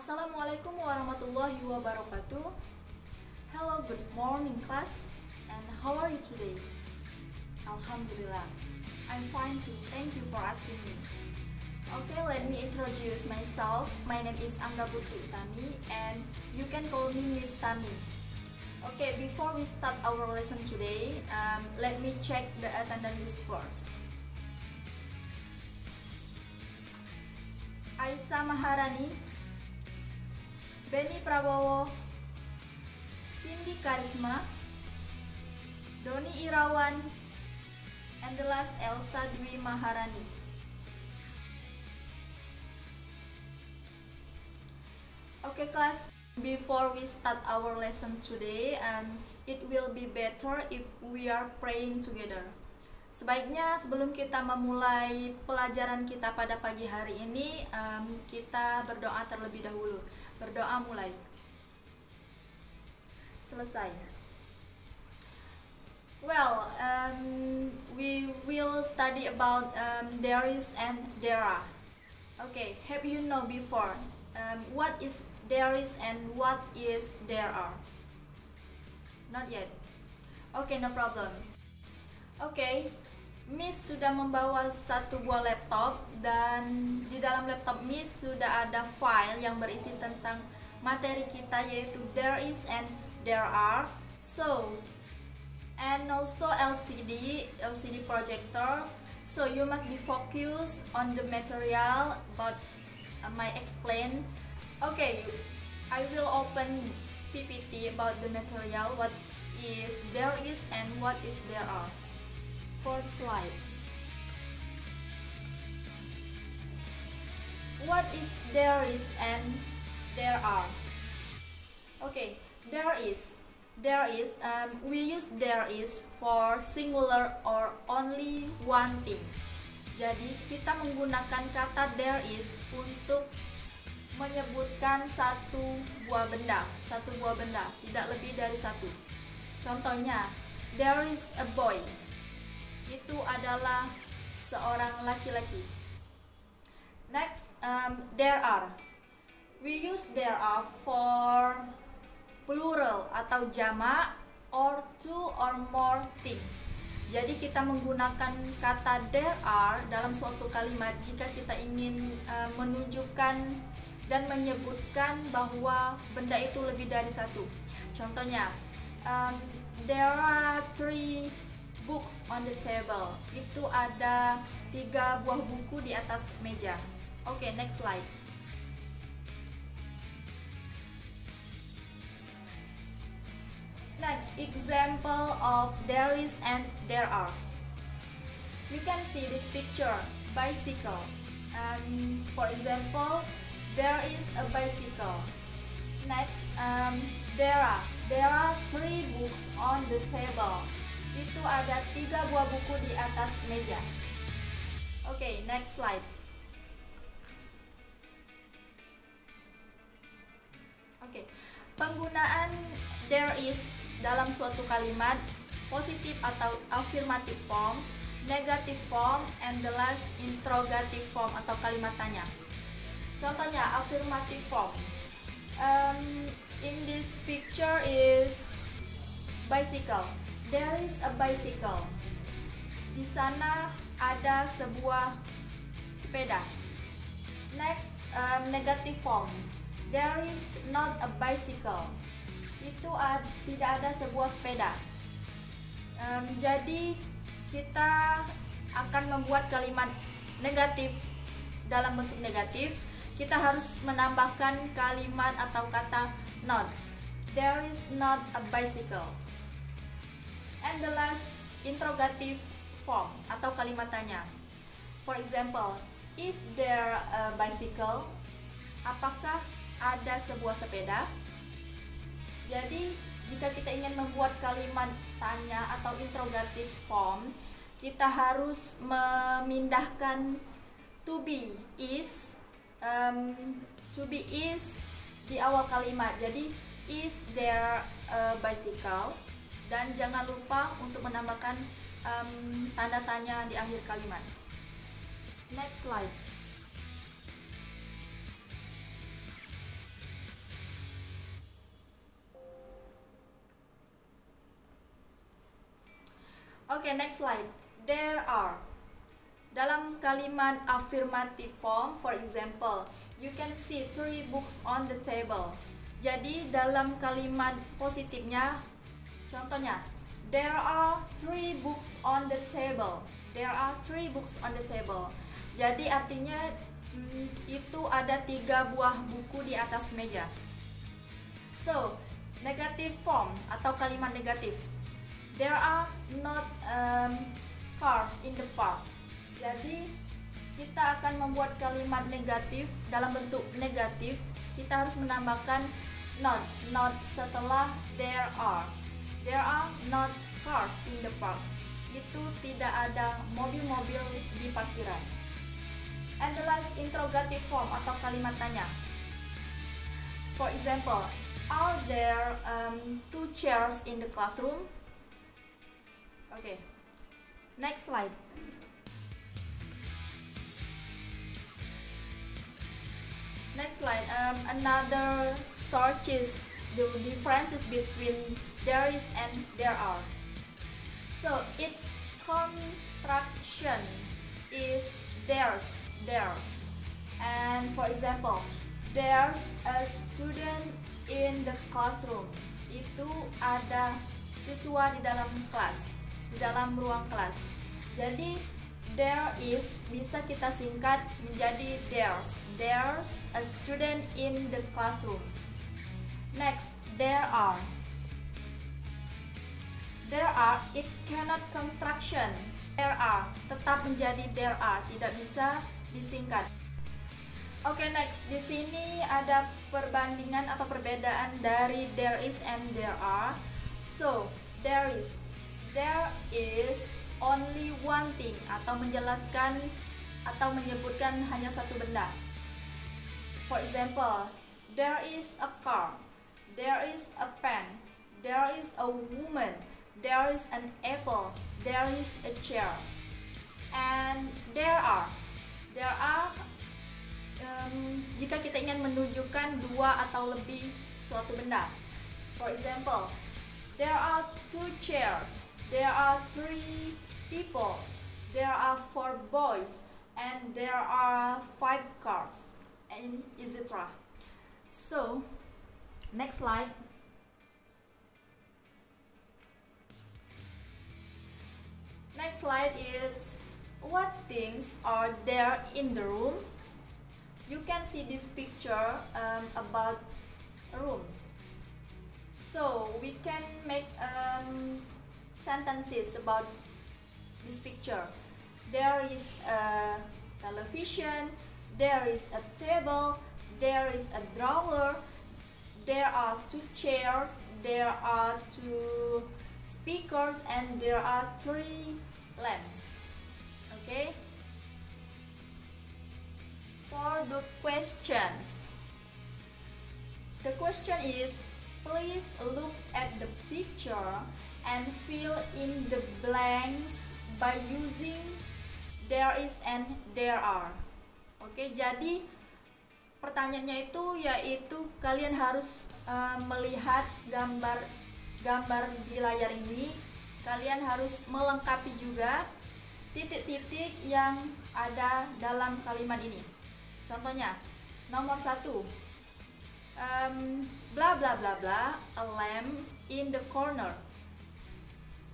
Assalamualaikum warahmatullahi wabarakatuh. Hello, good morning class. And how are you today? Alhamdulillah. I'm fine too. Thank you for asking me. Okay, let me introduce myself. My name is Angga Putri Utami and you can call me Miss Tami. Okay, before we start our lesson today, let me check the attendance list first. Aisyah Maharani, Beni Prabowo, Cindy Karisma, Doni Irawan, and the last Elsa Dwi Maharani. Okay class, before we start our lesson today, it will be better if we are praying together. Sebaiknya sebelum kita memulai pelajaran kita pada pagi hari ini, kita berdoa terlebih dahulu. Berdoa mulai. Selesai. Well, we will study about there is and there are. Okay, have you know before what is there is and what is there are? Not yet. Okay, no problem. Okay, Miss sudah membawa satu buah laptop dan di dalam laptop Miss sudah ada file yang berisi tentang materi kita, yaitu there is and there are. So, and also LCD projector. So you must be focused on the material about my explain. Okay, I will open PPT about the material, what is there is and what is there are. Fourth slide. What is there is and there are? Okay, there is. We use there is for singular or only one thing. Jadi kita menggunakan kata there is untuk menyebutkan satu buah benda, tidak lebih dari satu. Contohnya, there is a boy. Itu adalah seorang laki-laki. Next, there are. We use there are for plural atau jamak or two or more things. Jadi kita menggunakan kata there are dalam suatu kalimat jika kita ingin menunjukkan dan menyebutkan bahwa benda itu lebih dari satu. Contohnya, there are 3 books on the table. Itu ada 3 buah buku di atas meja. Okay, next slide. Next, example of there is and there are. You can see this picture, bicycle. For example, there is a bicycle. Next, there are 3 books on the table. Itu ada 3 buah buku di atas meja. Okay, next slide. Okay, penggunaan there is dalam suatu kalimat, positif atau affirmative form, negative form, and the last interrogative form atau kalimat tanya. Contohnya affirmative form. In this picture is bicycle. There is a bicycle. Di sana ada sebuah sepeda. Next, negative form. There is not a bicycle. Itu tidak ada sebuah sepeda. Jadi kita akan membuat kalimat negatif dalam bentuk negatif. Kita harus menambahkan kalimat atau kata not. There is not a bicycle. And the last, interrogative form atau kalimat tanya. For example, is there a bicycle? Apakah ada sebuah sepeda? Jadi, jika kita ingin membuat kalimat tanya atau interrogative form, kita harus memindahkan to be is di awal kalimat. Jadi, is there a bicycle? Dan jangan lupa untuk menambahkan tanda tanya di akhir kalimat. Next slide. Okay, next slide. There are. Dalam kalimat affirmative form, for example, you can see 3 books on the table. Jadi dalam kalimat positifnya, contohnya, there are 3 books on the table. There are 3 books on the table. Jadi artinya itu ada 3 buah buku di atas meja. So, negative form atau kalimat negatif. There are not cars in the park. Jadi kita akan membuat kalimat negatif dalam bentuk negatif. Kita harus menambahkan not setelah there are. There are not cars in the park. Itu tidak ada mobil-mobil di parkiran. And the last, interrogative form atau kalimat tanya. For example, are there 2 chairs in the classroom? Okay, next slide. Next slide. Another searches the differences between there is and there are. So its contraction is there's. And for example, there's a student in the classroom. Itu ada siswa di dalam kelas, di dalam ruang kelas. Jadi there is bisa kita singkat menjadi there's a student in the classroom. Next, there are. There are, it cannot contraction. There are tetap menjadi there are, tidak bisa disingkat. Oke, next, di sini ada perbandingan atau perbedaan dari there is and there are. So, there is only one thing atau menjelaskan atau menyebutkan hanya satu benda. For example, there is a car, there is a pen, there is a woman, there is an apple, there is a chair. And there are jika kita ingin menunjukkan 2 atau lebih suatu benda. For example, there are 2 chairs, there are 3 people, there are 4 boys, and there are 5 cars, and etc. So, next slide. Next slide is what things are there in the room. You can see this picture about a room. So we can make sentences about this picture. There is a television, there is a table, there is a drawer, there are 2 chairs, there are 2 speakers, and there are 3 lamps. Okay? For the questions, the question is, please look at the picture and fill in the blanks by using there is and there are. Oke, jadi pertanyaannya itu yaitu kalian harus melihat gambar di layar ini. Kalian harus melengkapi juga titik-titik yang ada dalam kalimat ini. Contohnya, nomor 1, bla bla bla bla, a lamp in the corner.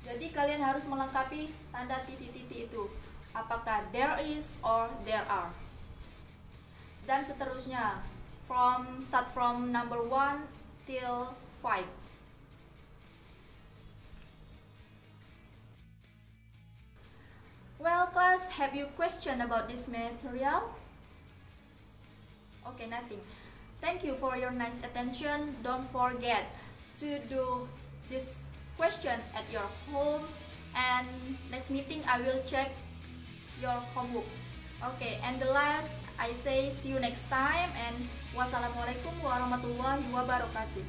Jadi kalian harus melengkapi tanda titik-titik itu. Apakah there is or there are. Dan seterusnya, start from number 1 till 5. Well, class, have you question about this material? Okay, nothing. Thank you for your nice attention. Don't forget to do this question at your home, and next meeting I will check your homework. Okay, and the last I say see you next time, and wassalamualaikum warahmatullahi wabarakatuh.